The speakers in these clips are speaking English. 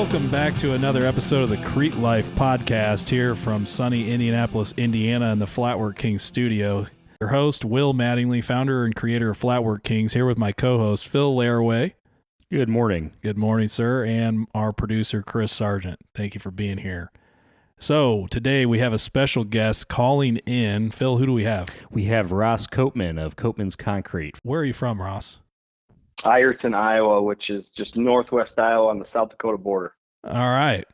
Welcome back to another episode of the Cretelife podcast here from sunny Indianapolis, Indiana in the Flatwork Kings studio. Your host, Will Mattingly, founder and creator of Flatwork Kings, here with my co-host, Phil Laraway. Good morning. Good morning, sir, and our producer, Chris Sargent. Thank you for being here. So today we have a special guest calling in. Phil, who do we have? We have Ross Koopman of Koopmans Concrete. Where are you from, Ross? Ironton, Iowa, which is just northwest Iowa on the South Dakota border. All right.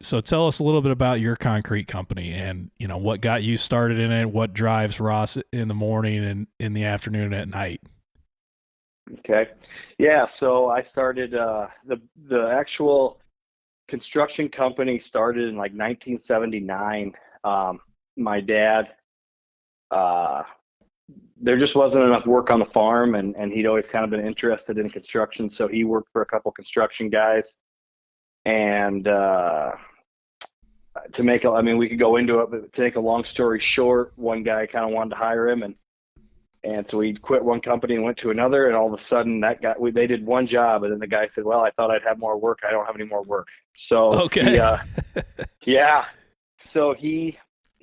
So tell us a little bit about your concrete company and, what got you started in it, what drives Ross in the morning and in the afternoon and at night. Okay. Yeah, so I started the actual construction company started in like 1979. My dad, there just wasn't enough work on the farm, and he'd always kind of been interested in construction, so he worked for a couple construction guys. And we could go into it, but to make a long story short, one guy kind of wanted to hire him, and so he quit one company and went to another, and all of a sudden they did one job, and then the guy said, well, I thought I'd have more work. I don't have any more work. So okay. Yeah. So he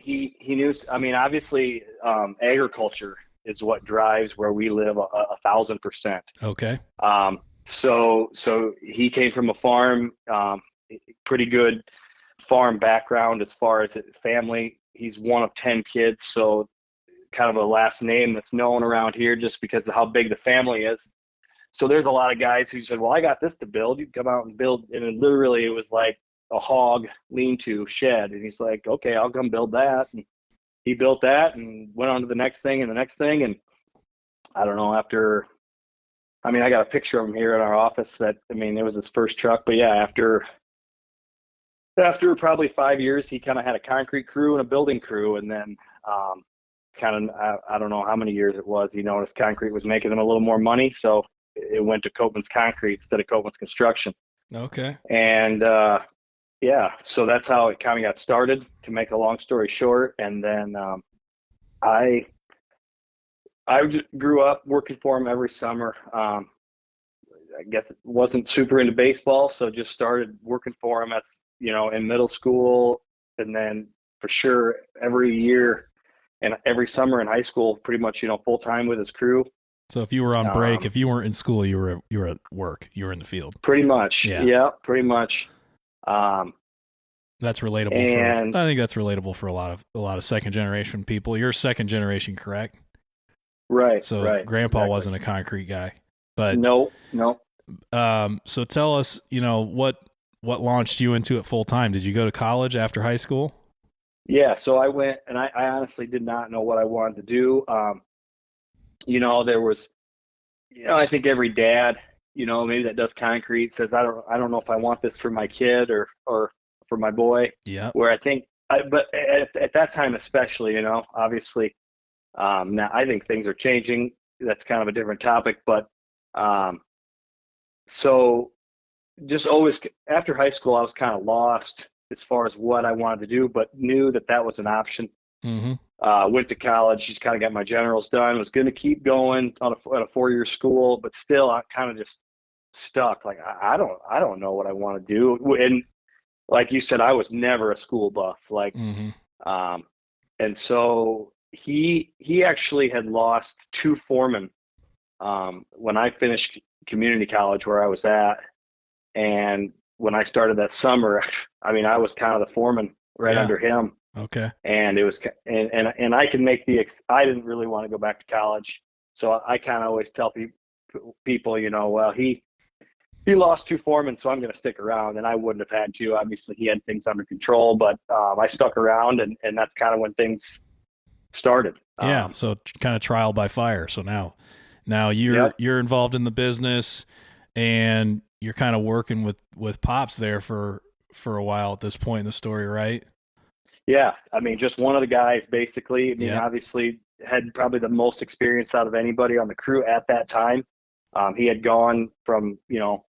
knew, obviously, agriculture is what drives where we live 1,000%. Okay. So he came from a farm, pretty good farm background as far as family. He's one of 10 kids, so kind of a last name that's known around here just because of how big the family is. So there's a lot of guys who said, well, I got this to build. You come out and build. And it was like a hog lean-to shed. And he's like, okay, I'll come build that. And he built that and went on to the next thing and the next thing. And I don't know, I got a picture of him here in our office it was his first truck. But yeah, after probably 5 years, he kind of had a concrete crew and a building crew. And then I don't know how many years it was, he noticed concrete was making him a little more money. So it went to Koopmans Concrete instead of Koopmans Construction. Okay. And so that's how it kind of got started, to make a long story short. And then I grew up working for him every summer. I guess wasn't super into baseball, so just started working for him in middle school, and then for sure every year and every summer in high school, pretty much full time with his crew. So if you were on break, if you weren't in school, you were at work, you were in the field. Pretty much, yeah, pretty much. That's relatable. I think that's relatable for a lot of second generation people. You're second generation, correct? Right. So right, Grandpa exactly. wasn't a concrete guy, but no. So tell us, what launched you into it full time? Did you go to college after high school? Yeah. So I went, and I honestly did not know what I wanted to do. There was, I think every dad, maybe that does concrete says, I don't know if I want this for my kid or for my boy. Yeah. Where I think, but at that time especially, obviously, now I think things are changing. That's kind of a different topic, but so just always after high school, I was kind of lost as far as what I wanted to do, but knew that was an option. Mm-hmm. Went to college, just kind of got my generals done, was going to keep going at a 4-year school, but still I kind of just stuck. Like, I don't know what I want to do. And like you said, I was never a school buff. Like, mm-hmm. And so he actually had lost 2 foremen when I finished community college where I was at. And when I started that summer, I was kind of the foreman under him. Okay. And it was, and I can make I didn't really want to go back to college. So I kind of always tell people, well, he lost 2 foremen, so I'm going to stick around. And I wouldn't have had to. Obviously, he had things under control, but I stuck around, and that's kind of when things started. Yeah. So kind of trial by fire. So now you're involved in the business, and you're kind of working with Pops there for a while at this point in the story, right? Yeah. Just one of the guys, basically. Obviously had probably the most experience out of anybody on the crew at that time. He had gone from,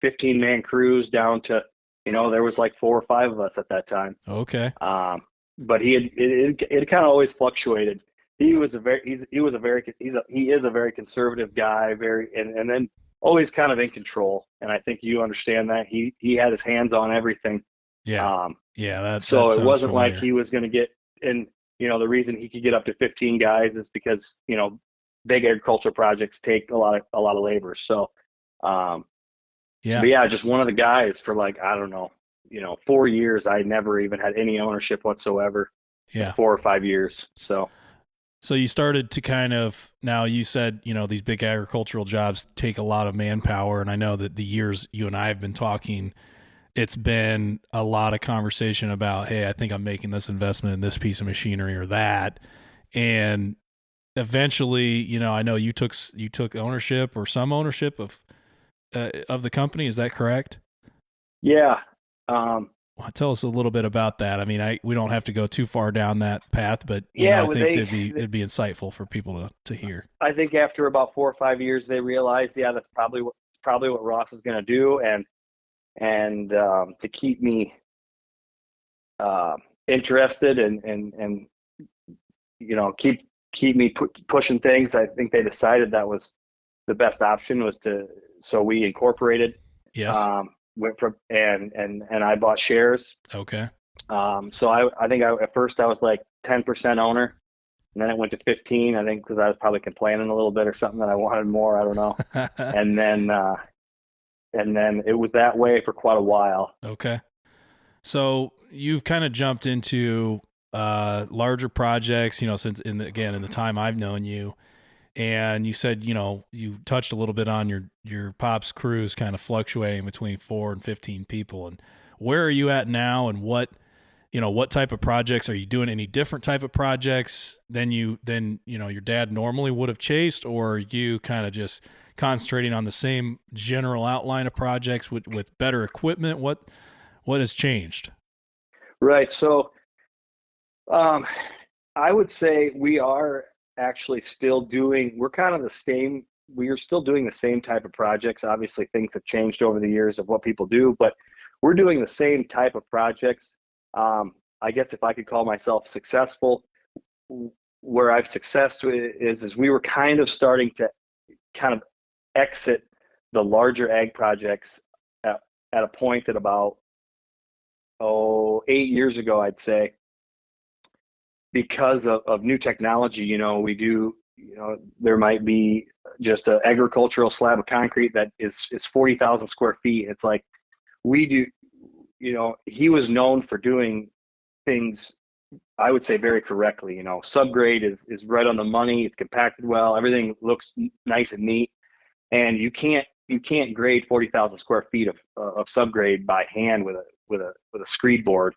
15-man crews down to, there was like 4 or 5 of us at that time. Okay. But it kind of always fluctuated. He is a very conservative guy, and then always kind of in control. And I think you understand that he had his hands on everything. Yeah. That So it wasn't familiar. like he was going to get in, the reason he could get up to 15 guys is because, big agricultural projects take a lot of labor. So, but just one of the guys for like, I don't know, 4 years, I never even had any ownership whatsoever. Yeah. 4 or 5 years. So you started to kind of, now you said, these big agricultural jobs take a lot of manpower. And I know that the years you and I have been talking, it's been a lot of conversation about, hey, I think I'm making this investment in this piece of machinery or that. And eventually, I know you took ownership or some ownership of the company. Is that correct? Yeah. Tell us a little bit about that. I mean, we don't have to go too far down that path, but I think it'd be insightful for people to hear. I think after about 4 or 5 years, they realized, that's probably what Ross is going to do, and to keep me interested and keep me pushing things. I think they decided that was the best option so we incorporated. Yes. Went from and I bought shares. Okay. So I think at first I was like 10% owner, and then it went to 15. I think because I was probably complaining a little bit or something that I wanted more. I don't know. and then it was that way for quite a while. Okay. So you've kind of jumped into larger projects, since in the time I've known you. And you said, you touched a little bit on your pop's crews kind of fluctuating between 4 and 15 people. And where are you at now? And what type of projects are you doing? Any different type of projects than your dad normally would have chased, or are you kind of just concentrating on the same general outline of projects with better equipment? What has changed? Right. So, I would say we are actually we're kind of the same. We are still doing the same type of projects. Obviously things have changed over the years of what people do, but we're doing the same type of projects. I guess if I could call myself successful, where I've success is we were kind of starting to kind of exit the larger ag projects at a point at about 8 years ago, I'd say, because of new technology. We do, there might be just an agricultural slab of concrete that is 40,000 square feet. It's like we do, he was known for doing things, I would say, very correctly. Subgrade is right on the money. It's compacted well. Everything looks nice and neat. And you can't grade 40,000 square feet of subgrade by hand with a screed board.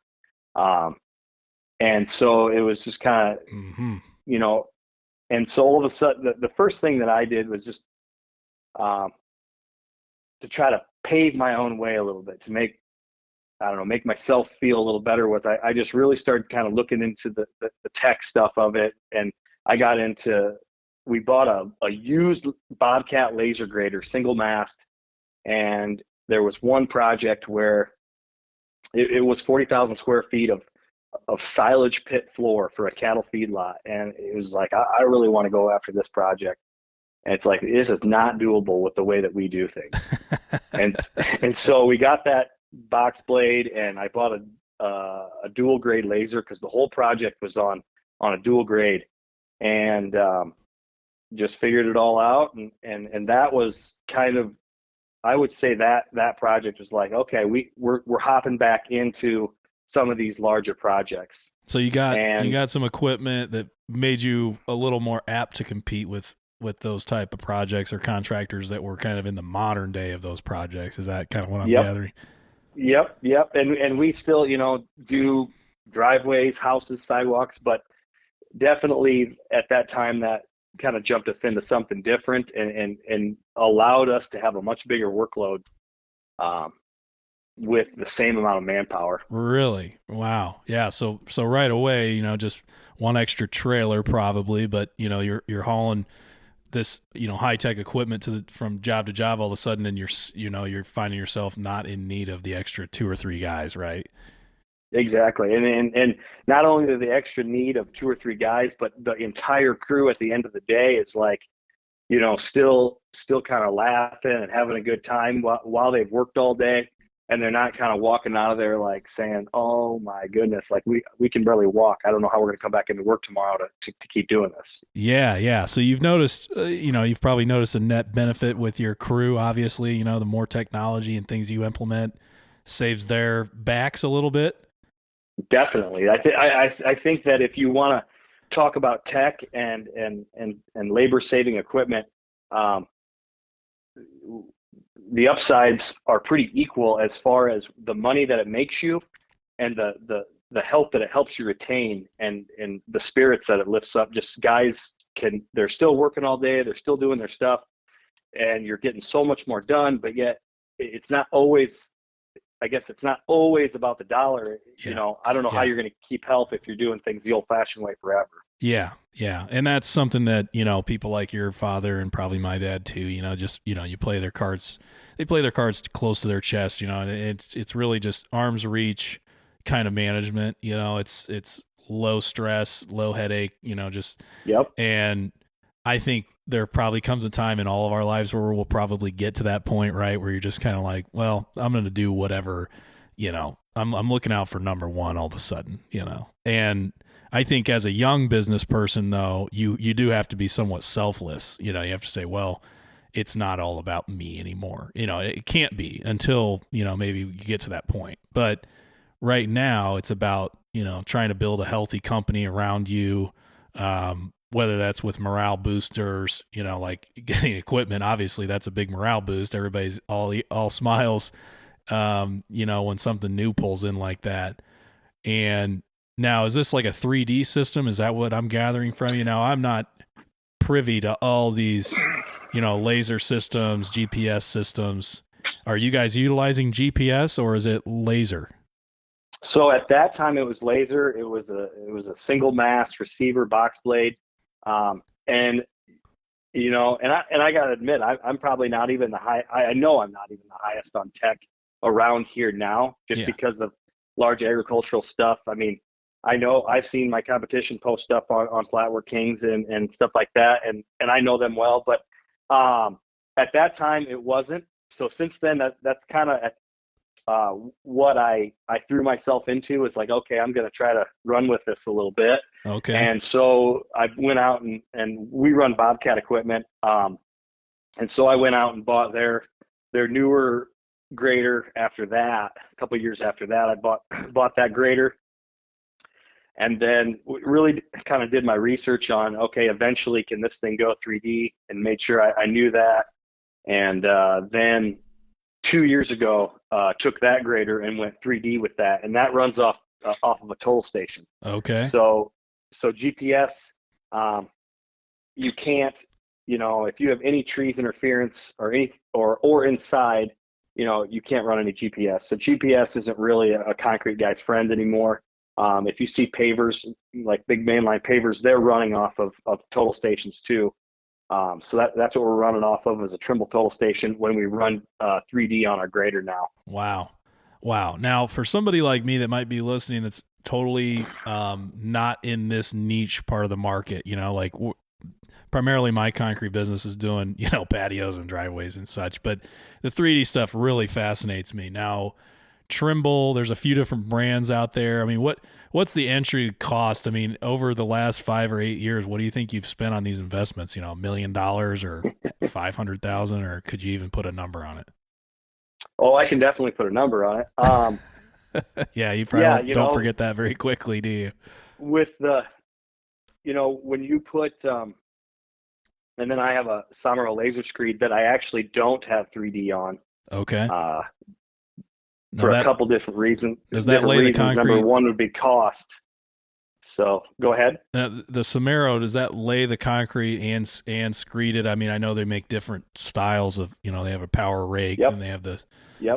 And so it was just kind of, and so all of a sudden, the first thing that I did was just to try to pave my own way a little bit, to make myself feel a little better. I just really started kind of looking into the tech stuff of it. And we bought a used Bobcat laser grader, single mast. And there was one project where it was 40,000 square feet of silage pit floor for a cattle feedlot. And it was like, I really want to go after this project. And it's like, this is not doable with the way that we do things. and so we got that box blade, and I bought a dual grade laser because the whole project was on a dual grade, and just figured it all out. And that was kind of, I would say that project was like, okay, we're hopping back into some of these larger projects. So you got some equipment that made you a little more apt to compete with those type of projects or contractors that were kind of in the modern day of those projects. Is that kind of what I'm gathering? Yep. And we still, do driveways, houses, sidewalks, but definitely at that time that kind of jumped us into something different and allowed us to have a much bigger workload with the same amount of manpower. Really? Wow. Yeah. So right away, just one extra trailer probably, but you're hauling this, high tech equipment from job to job all of a sudden, and you're finding yourself not in need of the extra 2 or 3 guys, right? Exactly. And not only the extra need of 2 or 3 guys, but the entire crew at the end of the day is like, still kind of laughing and having a good time while they've worked all day, and they're not kind of walking out of there like saying, "Oh my goodness, like we can barely walk. I don't know how we're going to come back into work tomorrow to keep doing this." Yeah. So you've noticed, you've probably noticed a net benefit with your crew. Obviously, the more technology and things you implement saves their backs a little bit. Definitely. I think that if you want to talk about tech and labor saving equipment, the upsides are pretty equal as far as the money that it makes you and the help that it helps you retain, and the spirits that it lifts up. Just guys they're still working all day, they're still doing their stuff, and you're getting so much more done, but yet it's not always about the dollar. Yeah. I don't know how you're going to keep health if you're doing things the old fashioned way forever. Yeah. And that's something that, people like your father and probably my dad too, you play their cards, they play their cards close to their chest, it's really just arm's reach kind of management, it's low stress, low headache, Yep. And I think there probably comes a time in all of our lives where we'll probably get to that point, right? Where you're just kind of like, well, I'm going to do whatever, I'm looking out for number one all of a sudden, and I think as a young business person though, you do have to be somewhat selfless. You have to say, well, it's not all about me anymore. It can't be until, maybe you get to that point. But right now it's about, trying to build a healthy company around you. Whether that's with morale boosters, like getting equipment, obviously that's a big morale boost. Everybody's all smiles, when something new pulls in like that. And now, is this like a 3D system? Is that what I'm gathering from you? Now, I'm not privy to all these, laser systems, GPS systems. Are you guys utilizing GPS or is it laser? So at that time it was laser. It was a single mast receiver box blade. And I got to admit, I'm probably not even I know I'm not even the highest on tech around here now, just because of large agricultural stuff. I mean, I know I've seen my competition post stuff on Flatwork Kings and stuff like that, and I know them well, but at that time it wasn't. So since then, that's kind of what I threw myself into. Is like, okay, I'm going to try to run with this a little bit. Okay. And so I went out and we run Bobcat equipment. And so I went out and bought their newer grader. After that, a couple of years after that, I bought that grader. And then really kind of did my research on, okay, eventually can this thing go 3D, and made sure I knew that. And then 2 years ago, took that grader and went 3D with that. And that runs off of a total station. Okay. So GPS, you can't, if you have any trees interference or inside, you can't run any GPS. So GPS isn't really a concrete guy's friend anymore. If you see pavers, like big mainline pavers, they're running off of total stations too. So that's what we're running off of, is a Trimble total station when we run 3D on our grader now. Wow. Now, for somebody like me that might be listening that's totally not in this niche part of the market, like primarily my concrete business is doing, patios and driveways and such, but the 3D stuff really fascinates me. Now, Trimble, there's a few different brands out there. I mean, what's the entry cost? I mean, over the last 5 or 8 years, what do you think you've spent on these investments? $1 million or 500,000, or could you even put a number on it? Oh, I can definitely put a number on it. Yeah, you probably don't forget that very quickly, do you? With the, when you put, and then I have a Somero laser screed that I actually don't have 3D on. Okay. For a couple different reasons. Does that lay the concrete? Number one would be cost. So go ahead. The Somero, does that lay the concrete and screed it? I mean, I know they make different styles of, they have a power rake and they have the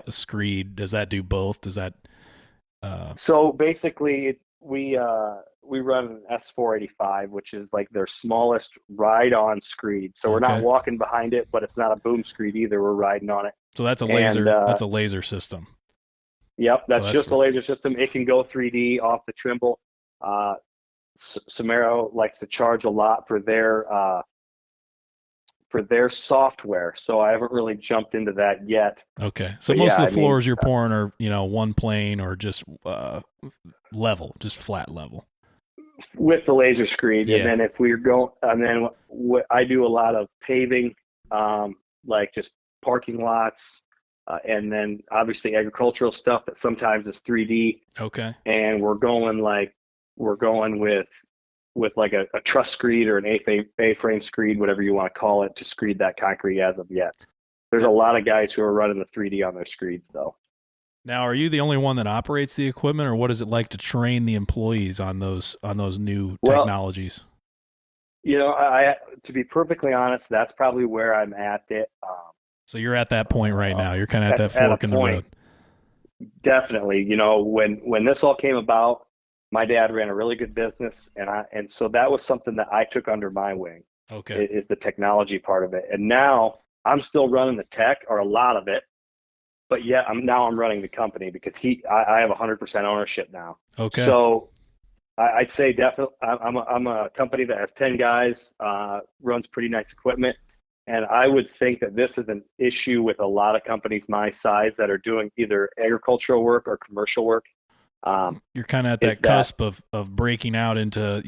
screed. Does that do both? Does that? So basically, we run an S485, which is like their smallest ride-on screed. So we're not walking behind it, but it's not a boom screed either. We're riding on it. So that's a laser. That's a laser system. Yep, that's just a laser system. It can go 3D off the Trimble. Somero likes to charge a lot for their for their software. So I haven't really jumped into that yet. Okay. So But most yeah, of the floors you're pouring are, one plane or just level, just flat level. With the laser screed. Yeah. And then I do a lot of paving, like just parking lots, and then obviously agricultural stuff that sometimes is 3D. Okay. And we're going with like a truss screed or an A-frame screed, whatever you want to call it, to screed that concrete as of yet. There's a lot of guys who are running the 3D on their screeds though. Now, are you the only one that operates the equipment, or what is it like to train the employees on those new technologies? I to be perfectly honest, that's probably where I'm at it. So you're at that point right now. You're kind of at that fork in the road. Definitely. When this all came about, my dad ran a really good business, and so that was something that I took under my wing. Okay. Is the technology part of it. And now I'm still running the tech, or a lot of it, but yeah, I'm running the company because I have 100% ownership now. Okay. So I'd say definitely I'm a company that has 10 guys, runs pretty nice equipment. And I would think that this is an issue with a lot of companies my size that are doing either agricultural work or commercial work. You're kind of at that cusp of breaking out into,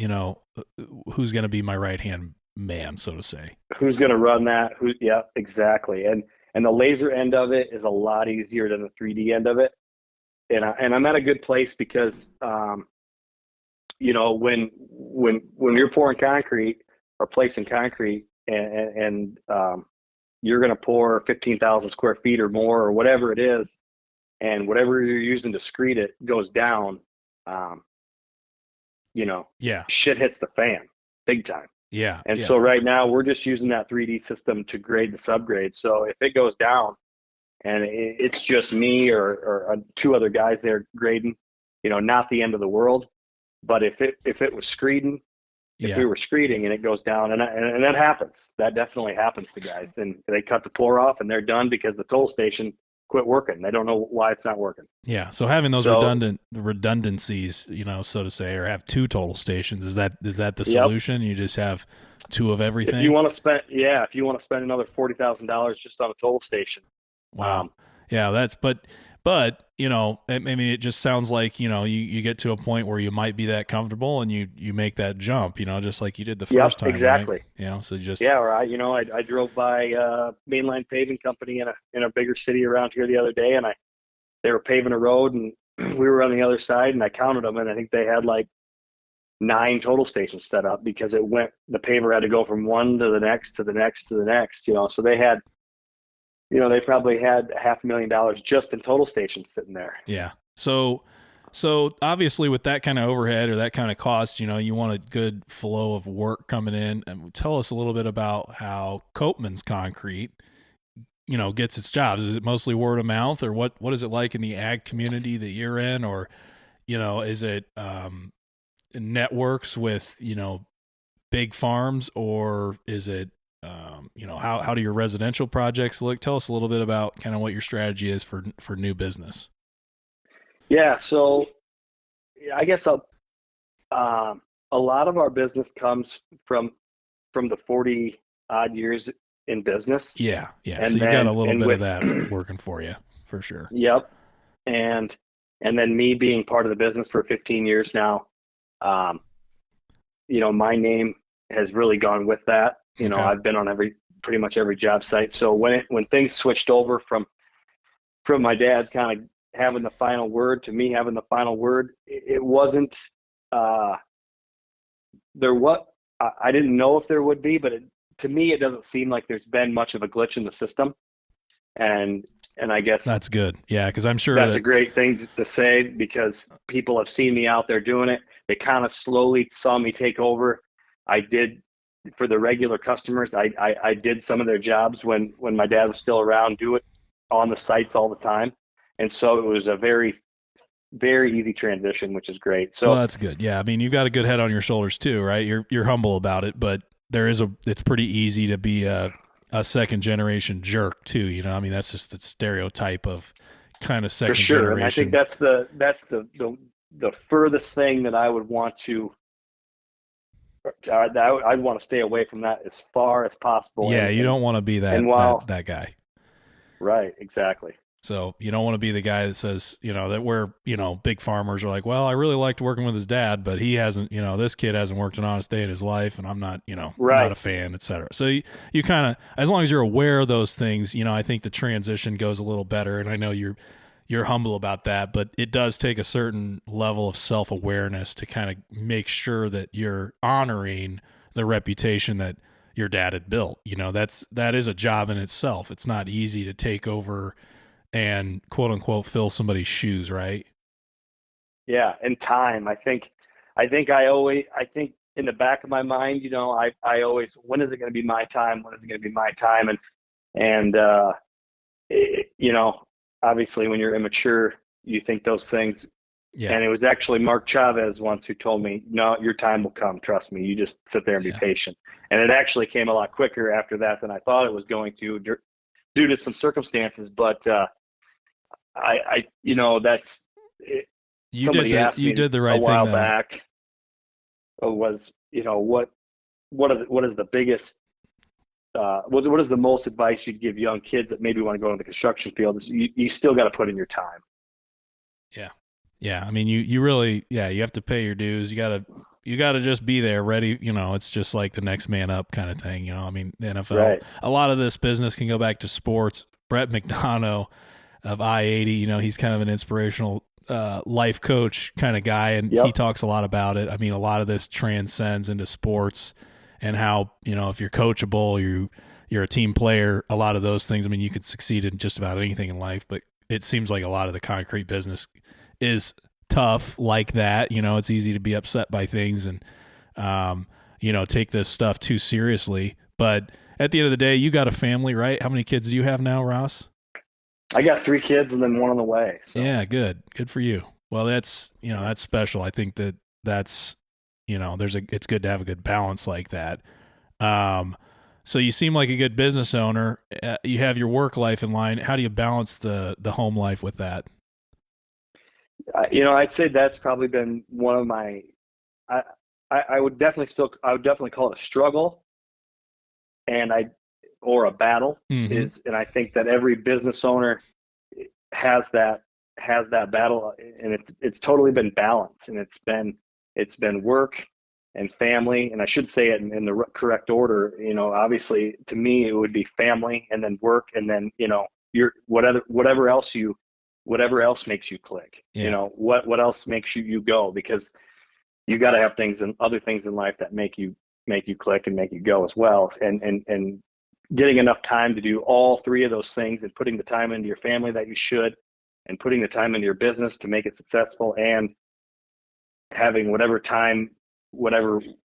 who's going to be my right-hand man, so to say. Who's going to run that? Yeah, exactly. And the laser end of it is a lot easier than the 3D end of it. And I'm at a good place because, when you're pouring concrete or placing concrete and you're going to pour 15,000 square feet or more or whatever it is, and whatever you're using to screed it goes down, shit hits the fan big time. Yeah. And so right now we're just using that 3D system to grade the subgrade. So if it goes down and it's just me or two other guys there grading, not the end of the world. But if it was screeding, if we were screeding and it goes down, and that happens, that definitely happens to guys, and they cut the pour off and they're done because the toll station quit working. They don't know why it's not working. Yeah. So having those redundancies, so to say, or have two total stations, is that the solution? You just have two of everything. If you want to spend another $40,000 just on a total station. Wow. But it just sounds like, you get to a point where you might be that comfortable and you make that jump, just like you did the first time. Exactly. Right? So just. Yeah. Or I drove by a mainline paving company in a bigger city around here the other day, and they were paving a road and we were on the other side, and I counted them, and I think they had like 9 total stations set up because the paver had to go from one to the next to the next to the next, so they had, they probably had $500,000 just in total stations sitting there. Yeah. So obviously with that kind of overhead or that kind of cost, you want a good flow of work coming in. And tell us a little bit about how Koopmans Concrete, gets its jobs. Is it mostly word of mouth, or what is it like in the ag community that you're in? Or, is it networks with, big farms, or is it, how do your residential projects look? Tell us a little bit about kind of what your strategy is for new business. Yeah. So I guess a lot of our business comes from the 40 odd years in business. Yeah. And so you got a little bit of that working for you for sure. Yep. And then me being part of the business for 15 years now, my name has really gone with that. Okay. I've been on pretty much every job site. So when things switched over from my dad kind of having the final word to me having the final word, it wasn't, I didn't know if there would be, but to me, it doesn't seem like there's been much of a glitch in the system. And I guess that's good. Yeah. Cause I'm sure that's a great thing to say, because people have seen me out there doing it. They kind of slowly saw me take over. I did, for the regular customers, I did some of their jobs when my dad was still around, do it on the sites all the time. And so it was a very, very easy transition, which is great. So that's good. Yeah. I mean, you've got a good head on your shoulders too, right? You're humble about it, but it's pretty easy to be a second generation jerk too. That's just the stereotype of kind of second generation. And I think that's the furthest thing that I would want to I'd want to stay away from that as far as possible. Yeah, you don't want to be and while that guy. right, exactly. So you don't want to be the guy that says, that where, big farmers are like, well, I really liked working with his dad, but he hasn't, this kid hasn't worked an honest day in his life, and I'm not, Right. not a fan, et cetera. So you kind of, as long as you're aware of those things, I think the transition goes a little better. And I know you're humble about that, but it does take a certain level of self-awareness to kind of make sure that you're honoring the reputation that your dad had built. That is a job in itself. It's not easy to take over and quote unquote fill somebody's shoes, right? Yeah, and time. I think in the back of my mind, I always, when is it going to be my time? When is it going to be my time? And obviously when you're immature, you think those things. Yeah. And it was actually Mark Chavez once who told me, no, your time will come. Trust me. You just sit there and be patient. And it actually came a lot quicker after that than I thought it was going to due to some circumstances. But that's it. You did the right a while thing back. Was what is the biggest what is the most advice you'd give young kids that maybe want to go into the construction field? Is you still got to put in your time. Yeah. I mean, you really, you have to pay your dues. You gotta just be there ready. It's just like the next man up kind of thing. I mean, the NFL, right. A lot of this business can go back to sports. Brett McDonough of I-80, he's kind of an inspirational life coach kind of guy, and he talks a lot about it. I mean, a lot of this transcends into sports and how, if you're coachable, you're a team player, a lot of those things. I mean, you could succeed in just about anything in life, but it seems like a lot of the concrete business is tough like that. It's easy to be upset by things and, take this stuff too seriously. But at the end of the day, you got a family, right? How many kids do you have now, Ross? I got 3 kids and then one on the way. So. Yeah, good for you. Well, that's special. I think that's it's good to have a good balance like that. So you seem like a good business owner. You have your work life in line. How do you balance the home life with that? I'd say that's probably been one of my. I would definitely call it a struggle, or a battle. Mm-hmm. And I think that every business owner has that battle, and it's totally been balanced, and it's been work and family, and I should say it in the correct order. Obviously to me it would be family and then work, and then your whatever else makes you click. Yeah. What else makes you go, because you got to have other things in life that make you click and make you go as well, and getting enough time to do all 3 of those things, and putting the time into your family that you should, and putting the time into your business to make it successful, and having whatever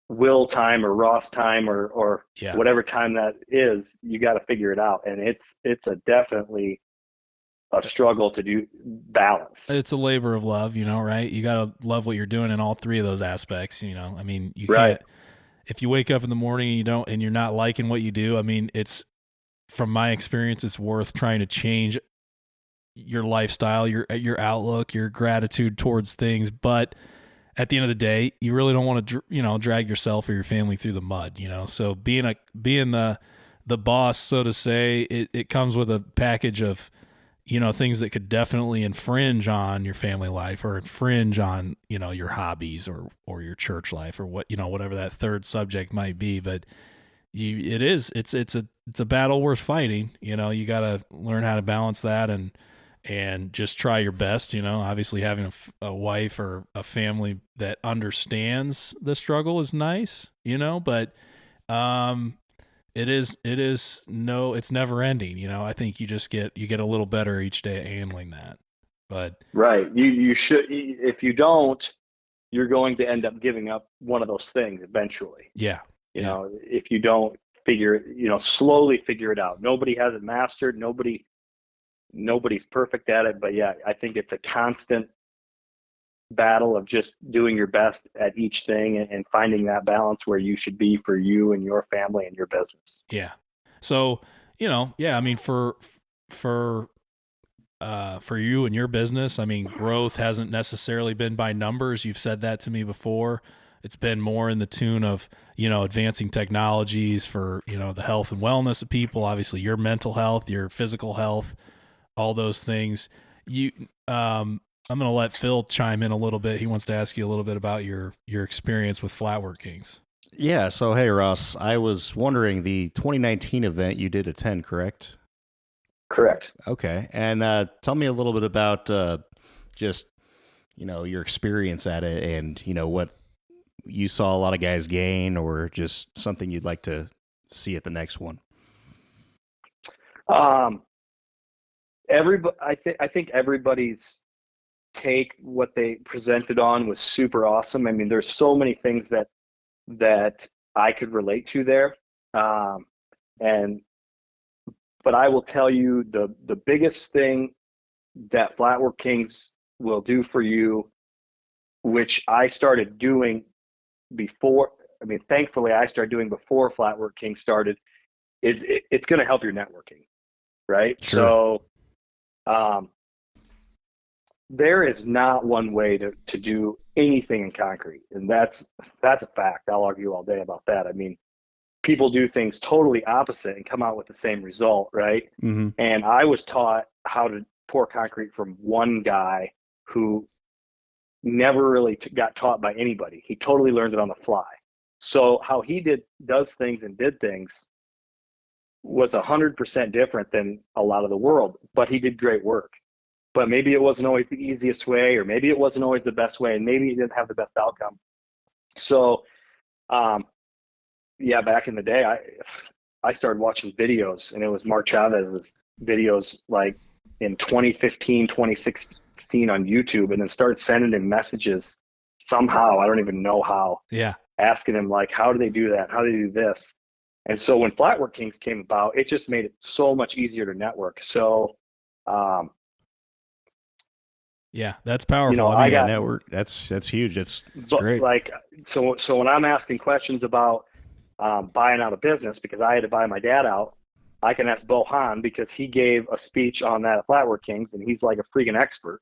Will time or Ross time or whatever time that is, you got to figure it out. And it's definitely a struggle to do balance. It's a labor of love, right? You got to love what you're doing in all 3 of those aspects. I mean, you can't, if you wake up in the morning and you're not liking what you do, I mean, it's, from my experience, it's worth trying to change your lifestyle, your outlook, your gratitude towards things. But at the end of the day, you really don't want to, drag yourself or your family through the mud, So being the boss, so to say, it comes with a package of, things that could definitely infringe on your family life, or infringe on, your hobbies or your church life, or whatever that third subject might be. But it's a battle worth fighting. You got to learn how to balance that and just try your best. Obviously having a wife or a family that understands the struggle is nice, but, it's never ending. I think you get a little better each day at handling that. But right. You should, if you don't, you're going to end up giving up one of those things eventually. Yeah. If you don't slowly figure it out. Nobody has it mastered. Nobody's perfect at it, but yeah, I think it's a constant battle of just doing your best at each thing and finding that balance where you should be for you and your family and your business. Yeah. So, I mean, for you and your business, I mean, growth hasn't necessarily been by numbers. You've said that to me before. It's been more in the tune of, advancing technologies for, the health and wellness of people, obviously your mental health, your physical health, all those things. I'm going to let Phil chime in a little bit. He wants to ask you a little bit about your experience with Flatwork Kings. Yeah. So, hey, Russ, I was wondering, the 2019 event you did attend, correct? Correct. Okay. And tell me a little bit about just, your experience at it and, what you saw a lot of guys gain, or just something you'd like to see at the next one. I think everybody's take, what they presented on, was super awesome. I mean, there's so many things that I could relate to there. But I will tell you, the biggest thing that Flatwork Kings will do for you, which I started doing before, thankfully I started doing before Flatwork Kings started, is it's going to help your networking, right? Sure. So there is not one way to do anything in concrete, and that's a fact. I'll argue all day about that. I mean, people do things totally opposite and come out with the same result, right? Mm-hmm. And I was taught how to pour concrete from one guy who never really got taught by anybody. He totally learned it on the fly. So how he does things and did things was 100% different than a lot of the world, but he did great work. But maybe it wasn't always the easiest way, or maybe it wasn't always the best way, and maybe he didn't have the best outcome. So, back in the day, I started watching videos, and it was Mark Chavez's videos like in 2015, 2016 on YouTube, and then started sending him messages somehow. I don't even know how. Yeah. Asking him, like, how do they do that? How do they do this? And so when Flatwork Kings came about, it just made it so much easier to network. So, yeah, that's powerful. I got network. That's huge. It's great. Like, so when I'm asking questions about buying out a business, because I had to buy my dad out, I can ask Bo Hahn, because he gave a speech on that at Flatwork Kings, and he's like a freaking expert.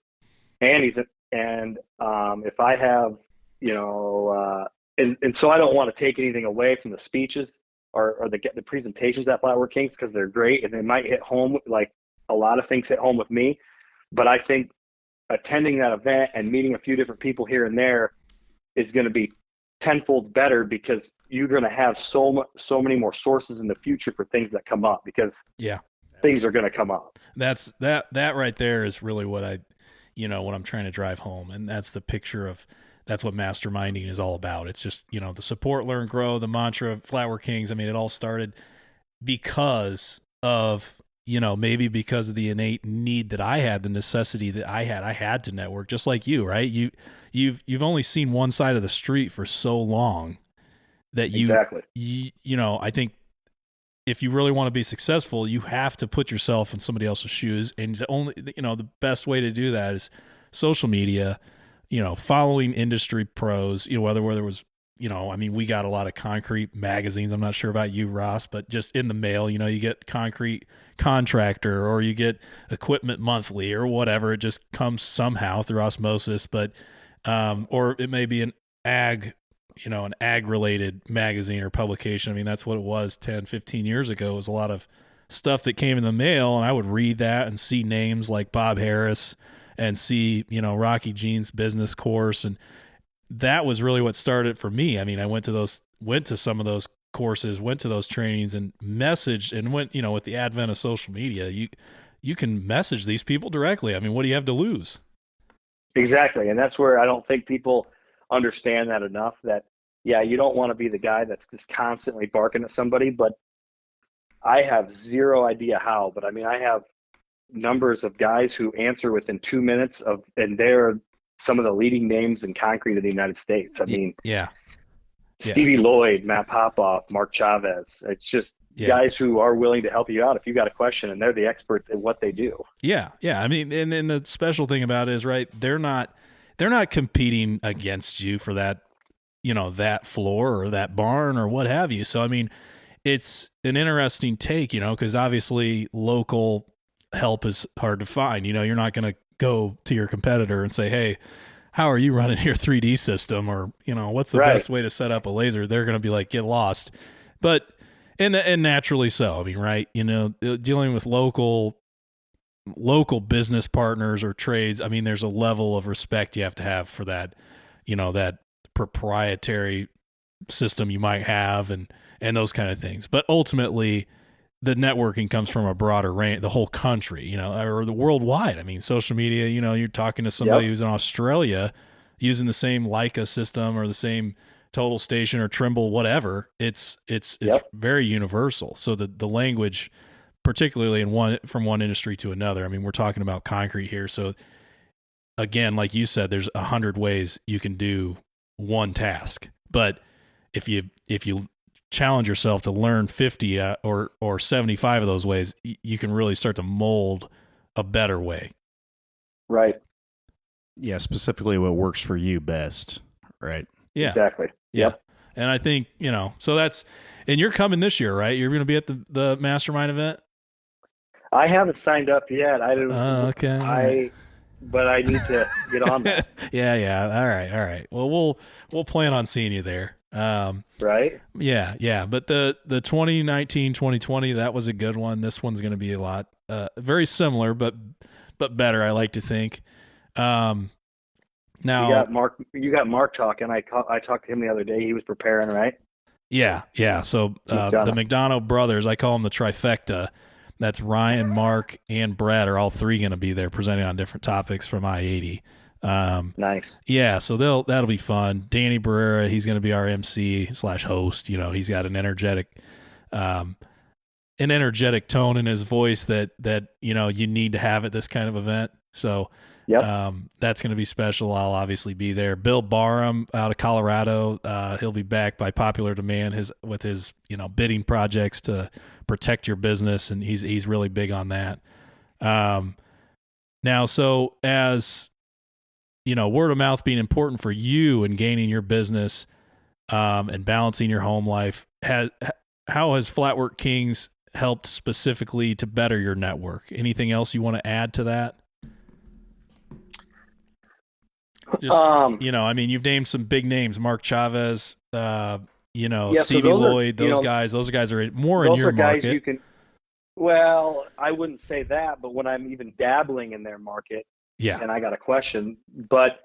And if I have, and so I don't want to take anything away from the speeches or the presentations at Flatwork Kings, because they're great and they might hit home, like a lot of things hit home with me. But I think attending that event and meeting a few different people here and there is going to be tenfold better, because you're going to have so many more sources in the future for things that come up, because things are going to come up. That right there is really what what I'm trying to drive home. And that's the picture of, that's what masterminding is all about. It's just, the support, learn, grow, the mantra of Flatwork Kings. I mean, it all started because of, maybe because of the innate need that I had, the necessity that I had to network, just like you, right? You've only seen one side of the street for so long that Exactly. I think if you really want to be successful, you have to put yourself in somebody else's shoes. And the best way to do that is social media, following industry pros, whether it was, we got a lot of concrete magazines. I'm not sure about you, Ross, but just in the mail, you get Concrete Contractor, or you get Equipment Monthly, or whatever. It just comes somehow through osmosis, but, or it may be an ag related magazine or publication. I mean, that's what it was 10, 15 years ago. It was a lot of stuff that came in the mail, and I would read that and see names like Bob Harris and see, Rocky Jean's business course. And that was really what started for me. I mean, I went to some of those courses, went to those trainings, and messaged, and went, with the advent of social media, you can message these people directly. I mean, what do you have to lose? Exactly. And that's where I don't think people understand that enough, that, you don't want to be the guy that's just constantly barking at somebody, but I have zero idea how, but I mean, I have numbers of guys who answer within 2 minutes and they're some of the leading names in concrete in the United States. I mean, Stevie Lloyd, Matt Popoff, Mark Chavez. It's just guys who are willing to help you out if you got a question, and they're the experts at what they do. Yeah. I mean, and then the special thing about it is, right, they're not competing against you for that, that floor or that barn or what have you. So, I mean, it's an interesting take, because obviously local help is hard to find. You're not going to go to your competitor and say, hey, how are you running your 3D system, or what's the best way to set up a laser, they're going to be like, get lost. But and naturally so. I mean, right? Dealing with local business partners or trades. I mean, there's a level of respect you have to have for that, that proprietary system you might have, and those kind of things. But ultimately, the networking comes from a broader range, the whole country, or the worldwide. I mean, social media, you're talking to somebody who's in Australia using the same Leica system or the same Total Station or Trimble, whatever. It's very universal. So the language, particularly from one industry to another. I mean, we're talking about concrete here. So again, like you said, there's 100 ways you can do one task. But if you challenge yourself to learn 50 or 75 of those ways, you can really start to mold a better way. Right. Yeah, specifically what works for you best, right? Yeah. Exactly. Yep. And I think, so that's, and you're coming this year, right? You're going to be at the Mastermind event? I haven't signed up yet. I don't. Okay. But I need to get on that. Yeah. All right. Well, we'll plan on seeing you there. Right. Yeah. But the 2019, 2020, that was a good one. This one's going to be a lot, very similar, but better, I like to think. Now you got Mark talking. I talked to him the other day. He was preparing, right? Yeah. So, the McDonough brothers, I call them the trifecta. That's Ryan, Mark, and Brad are all three going to be there presenting on different topics from I-80. Nice. Yeah, so that'll be fun. Danny Barrera, he's going to be our MC/host. He's got an energetic tone in his voice that you need to have at this kind of event. So that's going to be special. I'll obviously be there. Bill Barham out of Colorado, he'll be back by popular demand with his bidding projects to protect your business, and he's really big on that. Now, so as word of mouth being important for you and gaining your business and balancing your home life, how has Flatwork Kings helped specifically to better your network? Anything else you want to add to that? Just, I mean, you've named some big names, Mark Chavez, Stevie Lloyd, those guys are more in your market. Well, I wouldn't say that, but when I'm even dabbling in their market, and I got a question, but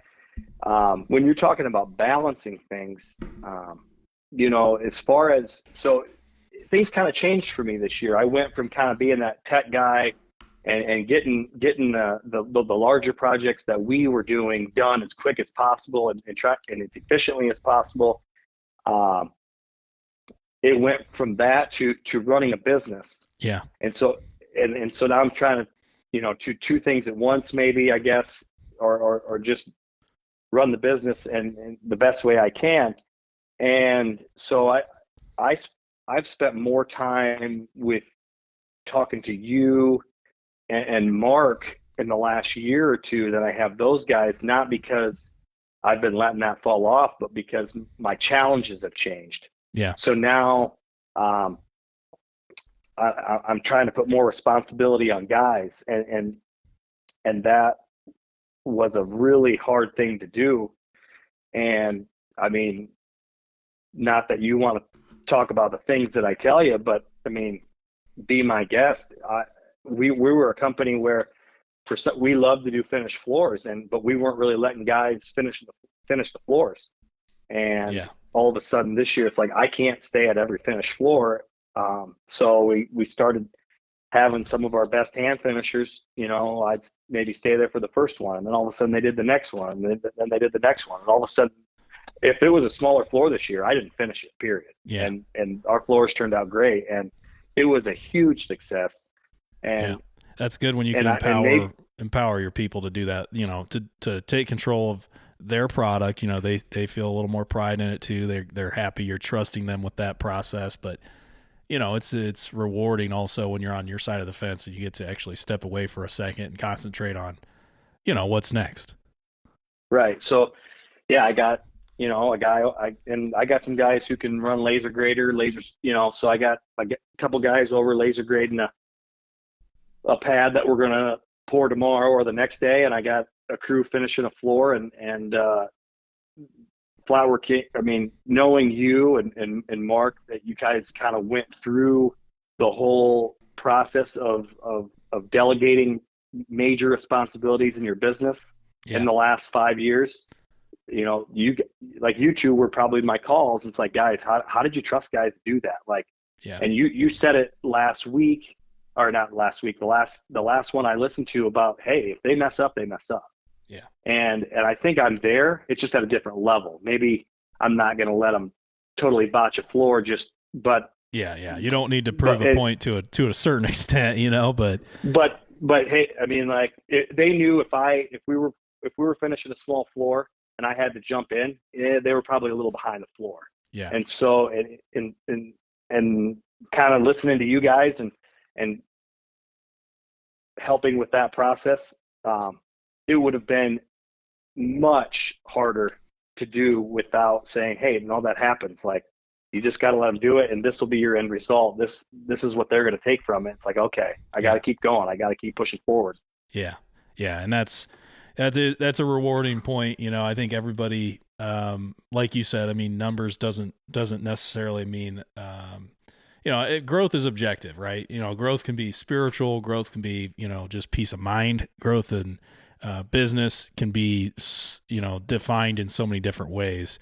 when you're talking about balancing things, as far as, so things kind of changed for me this year. I went from kind of being that tech guy and getting the larger projects that we were doing done as quick as possible and as efficiently as possible. It went from that to running a business. Yeah. And so now I'm trying to, do two things at once, maybe, I guess, or just run the business and the best way I can. And so I've spent more time with talking to you and Mark in the last year or two than I have those guys, not because I've been letting that fall off, but because my challenges have changed. Yeah. So now I'm trying to put more responsibility on guys, and that was a really hard thing to do. And I mean, not that you want to talk about the things that I tell you, but I mean, be my guest. We were a company where we love to do finished floors, but we weren't really letting guys finish the floors. And all of a sudden this year, it's like, I can't stay at every finished floor. So we started having some of our best hand finishers, I'd maybe stay there for the first one, and then all of a sudden they did the next one, and then they did the next one. And all of a sudden, if it was a smaller floor this year, I didn't finish it, period. Yeah. And our floors turned out great, and it was a huge success. And that's good when you can empower your people to do that, to take control of their product. They feel a little more pride in it too. They're happy you're trusting them with that process, but it's rewarding also when you're on your side of the fence and you get to actually step away for a second and concentrate on, what's next. Right. So I got, a guy, I got some guys who can run laser grader, lasers, so I get a couple guys over laser grading a pad that we're going to pour tomorrow or the next day. And I got a crew finishing a floor, and Flatwork King, I mean, knowing you and Mark, that you guys kind of went through the whole process of delegating major responsibilities in your business in the last 5 years. You know, you two were probably my calls. It's like, guys, how did you trust guys to do that? Like, and you said it last week, or not last week, the last one I listened to about, hey, if they mess up, they mess up. Yeah. And I think I'm there. It's just at a different level. Maybe I'm not going to let them totally botch a floor, but yeah. You don't need to prove a point to a certain extent, you know, but hey, I mean, like they knew if we were finishing a small floor and I had to jump in, they were probably a little behind the floor. Yeah. And so, and kind of listening to you guys and helping with that process, it would have been much harder to do without saying, hey, no, that happens. Like, you just got to let them do it, and this will be your end result. This is what they're going to take from it. It's like, okay, I got to keep going. I got to keep pushing forward. Yeah. And that's a rewarding point. You know, I think everybody, like you said, I mean, numbers doesn't necessarily mean, you know, growth is objective, right? You know, growth can be spiritual, growth can be, you know, just peace of mind, growth in business can be, you know, defined in so many different ways.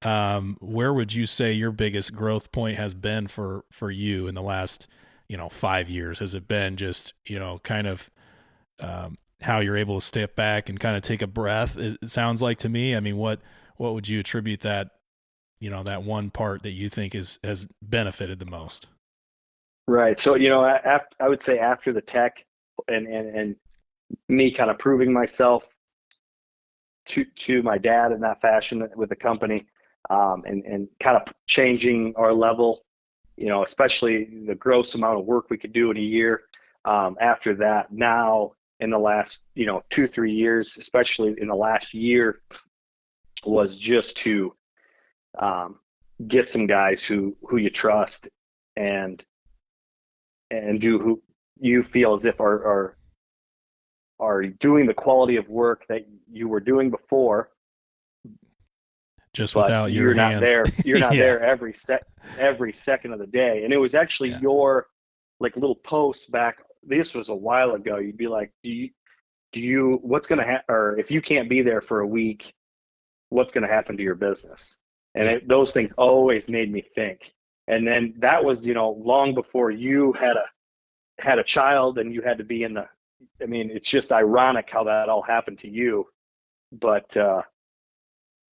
Where would you say your biggest growth point has been for you in the last, you know, 5 years? Has it been just, you know, kind of, how you're able to step back and kind of take a breath? It sounds like to me. I mean, what would you attribute that, you know, that one part that you think has benefited the most? Right. So, you know, I would say after the tech and me kind of proving myself to my dad in that fashion with the company, and kind of changing our level, you know, especially the gross amount of work we could do in a year. After that, now in the last, you know, 2-3 years, especially in the last year, was just to get some guys who you trust and do who you feel as if are doing the quality of work that you were doing before, just without your hands. Not there. You're not there every second of the day. And it was actually your like little post back. This was a while ago. You'd be like, do you what's going to happen? Or if you can't be there for a week, what's going to happen to your business? And those things always made me think. And then that was, you know, long before you had a child and you had to be in the, I mean, it's just ironic how that all happened to you. But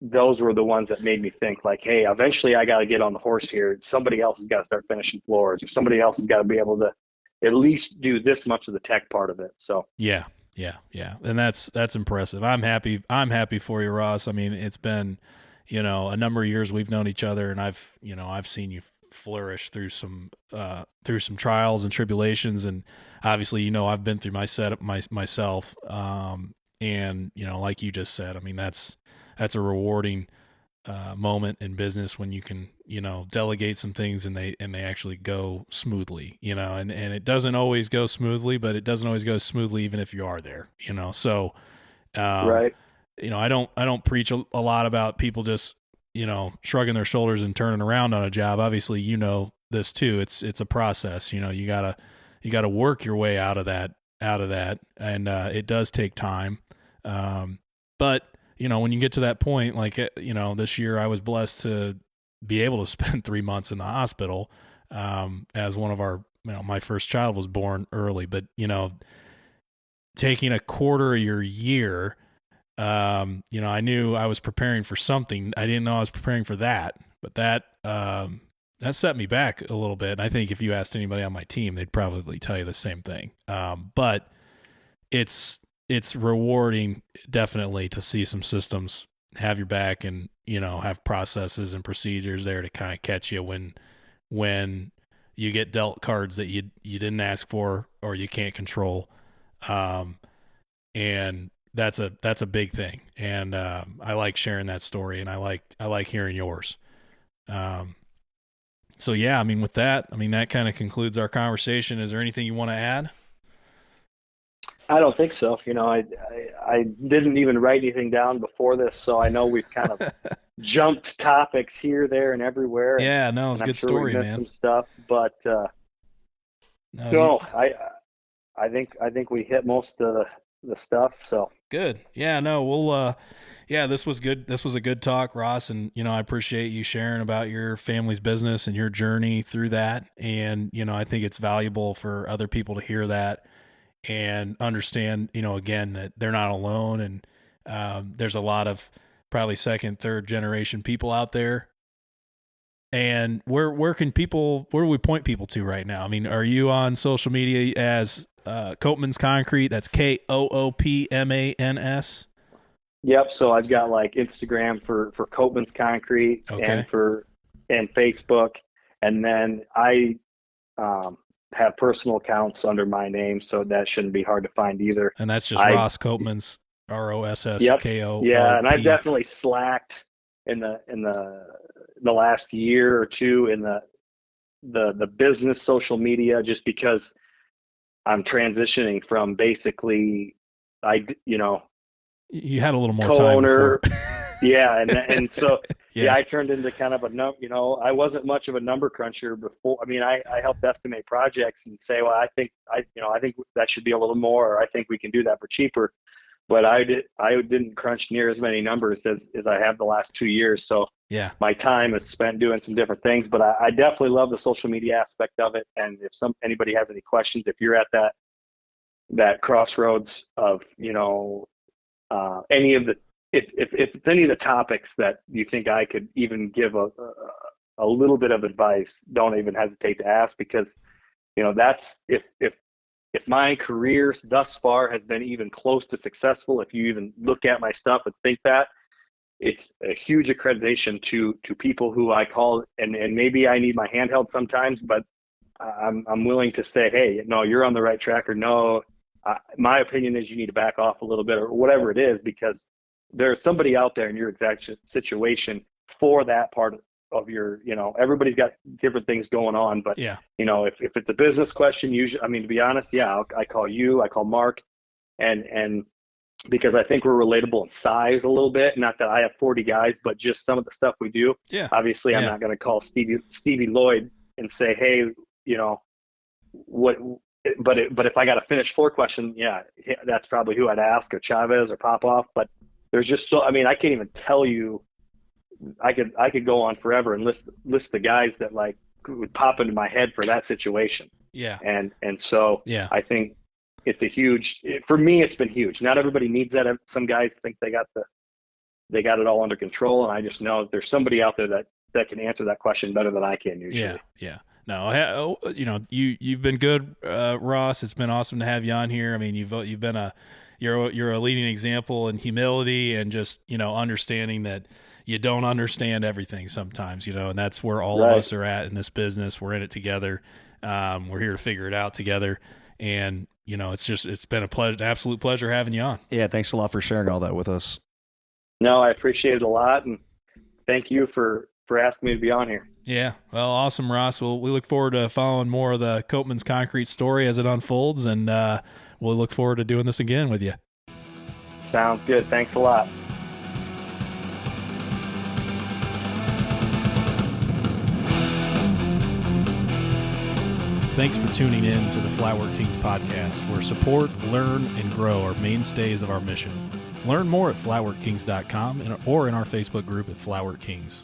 those were the ones that made me think like, hey, eventually I got to get on the horse here. Somebody else has got to start finishing floors, or somebody else has got to be able to at least do this much of the tech part of it. So yeah. And that's impressive. I'm happy for you, Ross. I mean, it's been, you know, a number of years we've known each other, and I've seen you flourish through some trials and tribulations. And obviously, you know, I've been through my setup myself. And, you know, like you just said, I mean, that's a rewarding moment in business when you can, you know, delegate some things and they actually go smoothly, you know, and it doesn't always go smoothly, but it doesn't always go smoothly even if you are there, you know. So, right. You know, I don't preach a lot about people just, you know, shrugging their shoulders and turning around on a job. Obviously, you know this too. It's a process. You know, you gotta work your way out of that, and it does take time. But you know, when you get to that point, like, you know, this year I was blessed to be able to spend 3 months in the hospital, as one of our, you know, my first child was born early. But you know, taking a quarter of your year. You know, I knew I was preparing for something. I didn't know I was preparing for that, but that set me back a little bit. And I think if you asked anybody on my team, they'd probably tell you the same thing. But it's rewarding, definitely, to see some systems have your back and, you know, have processes and procedures there to kind of catch you when you get dealt cards that you didn't ask for or you can't control. And that's a big thing. And I like sharing that story, and I like hearing yours. So yeah, I mean, with that, I mean, that kind of concludes our conversation. Is there anything you want to add? I don't think so. I didn't even write anything down before this, so I know we've kind of jumped topics here, there, and everywhere, and, Yeah, no, it's and a I'm good sure we story, missed man. some stuff. But No, no, I think we hit most of the stuff. So good. Yeah, no, we'll yeah, this was good. This was a good talk, Ross, and I appreciate you sharing about your family's business and your journey through that. And I think it's valuable for other people to hear that and understand, again, that they're not alone, and there's a lot of probably second, third generation people out there. And where do we point people to right now? I mean, are you on social media as Koopmans Concrete? That's Koopmans. yep. So I've got like Instagram for Koopmans Concrete Okay. and Facebook, and then I have personal accounts under my name, so that shouldn't be hard to find either. And that's just I Ross Koopmans, Yep. Yeah, and I've ROSSKOOP. definitely slacked in the last year or two in the business social media, just because I'm transitioning from basically You had a little more time before. co-owner. Yeah, and so Yeah. I turned into kind of I wasn't much of a number cruncher before. I mean, I helped estimate projects and say, well, I think that should be a little more, or I think we can do that for cheaper. But I didn't crunch near as many numbers as I have the last 2 years. So Yeah. my time is spent doing some different things. But I definitely love the social media aspect of it. And if anybody has any questions, if you're at that crossroads of any of the if it's any of the topics that you think I could even give a little bit of advice, don't even hesitate to ask, because that's if my career thus far has been even close to successful, if you even look at my stuff and think that, it's a huge accreditation to people who I call, and maybe I need my handheld sometimes, but I'm willing to say, hey, no, you're on the right track, or no, my opinion is you need to back off a little bit, or whatever it is, because there's somebody out there in your exact situation for that part of your, everybody's got different things going on, but Yeah. if it's a business question, usually, I mean, to be honest, yeah, I call you, I call Mark, and because I think we're relatable in size a little bit. Not that I have 40 guys, but just some of the stuff we do. Yeah. Obviously, I'm Yeah. not going to call Stevie Lloyd and say, hey, what, but if I got a finished floor question, yeah, that's probably who I'd ask, or Chavez or Popoff. But there's just I mean, I can't even tell you. I could go on forever and list the guys that like would pop into my head for that situation. Yeah. And so Yeah. I think it's for me, it's been huge. Not everybody needs that. Some guys think they got it all under control. And I just know there's somebody out there that can answer that question better than I can usually. Yeah. Yeah. No, you've been good, Ross. It's been awesome to have you on here. I mean, you've been you're a leading example in humility and just, understanding that you don't understand everything sometimes, and that's where all of us are at in this business. We're in it together. We're here to figure it out together. And, it's been an absolute pleasure having you on. Yeah, thanks a lot for sharing all that with us. No, I appreciate it a lot, and thank you for asking me to be on here. Yeah, well, awesome, Ross. Well, we look forward to following more of the Koopmans Concrete story as it unfolds, and we'll look forward to doing this again with you. Sounds good. Thanks a lot. Thanks for tuning in to the Flatwork Kings podcast, where support, learn, and grow are mainstays of our mission. Learn more at flatworkkings.com or in our Facebook group at Flatwork Kings.